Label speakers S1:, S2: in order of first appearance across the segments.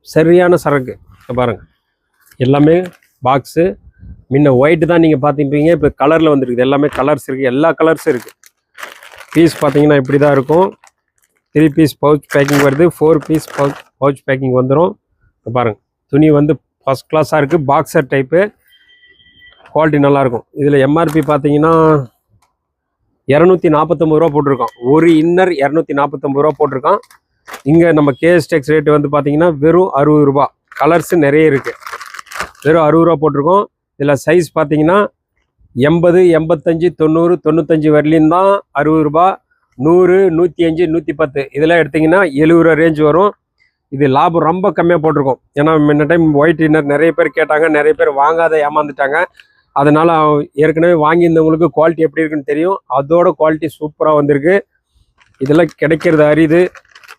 S1: சரியான சரக்கு பாருங்கள். எல்லாமே பாக்ஸு. முன்ன ஒயிட்டு தான் நீங்கள் பார்த்துருப்பீங்க, இப்போ கலரில் வந்துருக்குது. எல்லாமே கலர்ஸ் இருக்குது, எல்லா கலர்ஸும் இருக்குது. பீஸ் பார்த்தீங்கன்னா இப்படி தான் இருக்கும். 3 பீஸ் பவுச் பேக்கிங் வருது, 4 பீஸ் பவுச் பேக்கிங் வந்துடும். பாருங்கள், துணி வந்து ஃபஸ்ட் கிளாஸாக இருக்குது. பாக்ஸர் டைப்பு, குவாலிட்டி நல்லாயிருக்கும். இதில் எம்ஆர்பி பார்த்தீங்கன்னா 249 ரூபா போட்டிருக்கான். ஒரு இன்னர் 249 ரூபா போட்டிருக்கான். இங்கே நம்ம கேஎஸ்டெக்ஸ் ரேட்டு வந்து பார்த்தீங்கன்னா வெறும் 60 ரூபா. கலர்ஸு நிறைய இருக்குது, வெறும் 60 ரூபா போட்டிருக்கோம். இதில் சைஸ் பார்த்தீங்கன்னா 80, 85, 90, 95 வரலையும் தான் 60 ரூபா. 100, 105, 110 இதெல்லாம் எடுத்திங்கன்னா 70 ரூபா ரேஞ்ச் வரும். இது லாபம் ரொம்ப கம்மியாக போட்டிருக்கோம். ஏன்னா முன்ன டைம் ஒயிட் இன்னர் நிறைய பேர் கேட்டாங்க, நிறைய பேர் வாங்காத ஏமாந்துட்டாங்க. அதனால் ஏற்கனவே வாங்கியிருந்தவங்களுக்கு குவாலிட்டி எப்படி இருக்குன்னு தெரியும். அதோட குவாலிட்டி சூப்பராக வந்திருக்கு. இதெல்லாம் கிடைக்கிறது அரிது.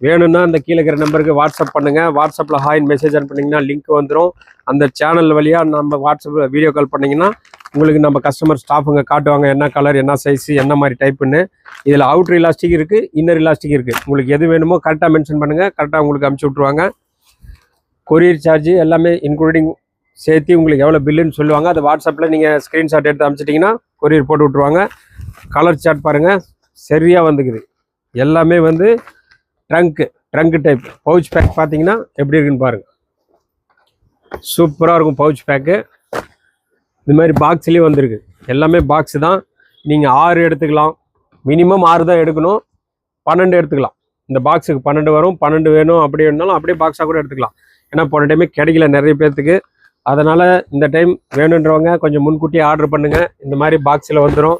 S1: வேணும்னா அந்த கீழே இருக்கிற நம்பருக்கு வாட்ஸ்அப் பண்ணுங்கள். வாட்ஸ்அப்பில் ஹாய்னு மெசேஜ் அனுப்புனீங்கன்னா லிங்க் வந்துடும். அந்த சேனல் வழியாக நம்ம வாட்ஸ்அப்பில் வீடியோ கால் பண்ணிங்கன்னா உங்களுக்கு நம்ம கஸ்டமர் ஸ்டாஃபுங்க காட்டுவாங்க என்ன கலர், என்ன சைஸு, என்ன மாதிரி டைப்புன்னு. இதில் அவுட்ரு இலாஸ்டிக் இருக்குது, இன்னர் இலாஸ்டிக் இருக்குது. உங்களுக்கு எது வேணுமோ கரெக்டாக மென்ஷன் பண்ணுங்கள், கரெக்டாக உங்களுக்கு அனுப்பிச்சி விட்ருவாங்க. கொரியர் சார்ஜ் எல்லாமே இன்க்ளூடிங் சேர்த்து உங்களுக்கு எவ்வளோ பில்லுன்னு சொல்லுவாங்க. அதை வாட்ஸ்அப்பில் நீங்கள் ஸ்க்ரீன்ஷாட் எடுத்து அனுப்பிச்சிட்டிங்கன்னா கொரியர் போட்டு விட்ருவாங்க. கலர் சார்ட் பாருங்கள், சரியாக வந்துக்குது. எல்லாமே வந்து ட்ரங்க்கு டைப் பவுச் பேக் பார்த்தீங்கன்னா எப்படி இருக்குன்னு பாருங்கள். சூப்பராக இருக்கும் பவுச் பேக்கு. இது மாதிரி பாக்ஸ்லேயும் வந்திருக்கு. எல்லாமே பாக்ஸு தான். நீங்கள் 6 எடுத்துக்கலாம், மினிமம் 6 தான் எடுக்கணும். 12 எடுத்துக்கலாம். இந்த பாக்ஸுக்கு 12 வரும். 12 வேணும் அப்படி வேணுனாலும் அப்படியே பாக்ஸாக கூட எடுத்துக்கலாம். ஏன்னா போன டைமே கிடைக்கல நிறைய பேர்த்துக்கு. அதனால் இந்த டைம் வேணுன்றவங்க கொஞ்சம் முன்கூட்டியே ஆர்டர் பண்ணுங்கள். இந்த மாதிரி பாக்ஸில் வந்துடும்.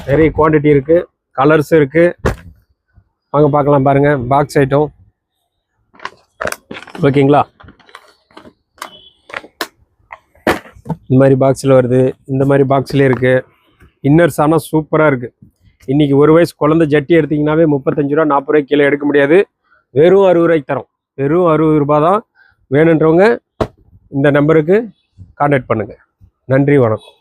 S1: நிறைய குவான்டிட்டி இருக்குது, கலர்ஸ் இருக்குது. வாங்க பார்க்கலாம் பாருங்கள் பாக்ஸ் ஐட்டம். ஓகேங்களா, இந்த மாதிரி பாக்ஸில் வருது, இந்த மாதிரி பாக்ஸ்லேயே இருக்குது. இன்னர்ஸ் ஆனால் சூப்பராக இருக்குது. இன்றைக்கி ஒரு வயசு குழந்தை ஜட்டி எடுத்திங்கனாவே 35 ரூபா 40 ரூபாய்க்கு கீழே எடுக்க முடியாது. வெறும் 60 ரூபாய்க்கு தரோம். வெறும் 60 ரூபா தான். வேணுன்றவங்க இந்த நம்பருக்கு கான்டாக்ட் பண்ணுங்கள். நன்றி, வணக்கம்.